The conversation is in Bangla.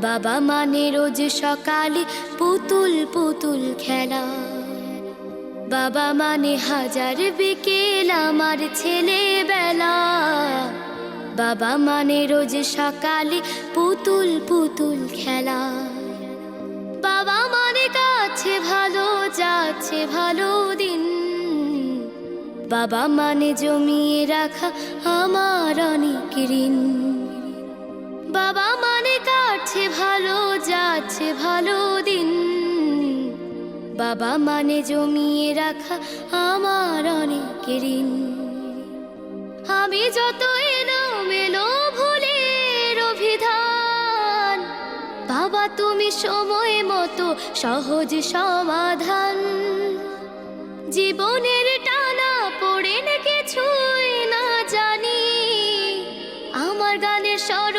বাবা মানে রোজ সকালে পুতুল পুতুল খেলা, বাবা মানে হাজার বিকেল আমার ছেলেবেলা। বাবা মানে রোজ সকালে পুতুল পুতুল খেলা, বাবা মানে কাছে ভালো যাচ্ছে ভালো দিন, বাবা মানে জমিয়ে রাখা আমার অনেক ঋণ। বাবা মানে কাটছে ভালো যাচ্ছে ভালো দিন, বাবা মানে জমিয়ে রাখা আমার অনেক ঋণ। আমি যত এলোমেলো ভুলের অভিধান, বাবা তুমি সময় মতো সহজ সমাধান। জীবনের টানা পড়ে কিছুই না জানি, আমার গানের স্বর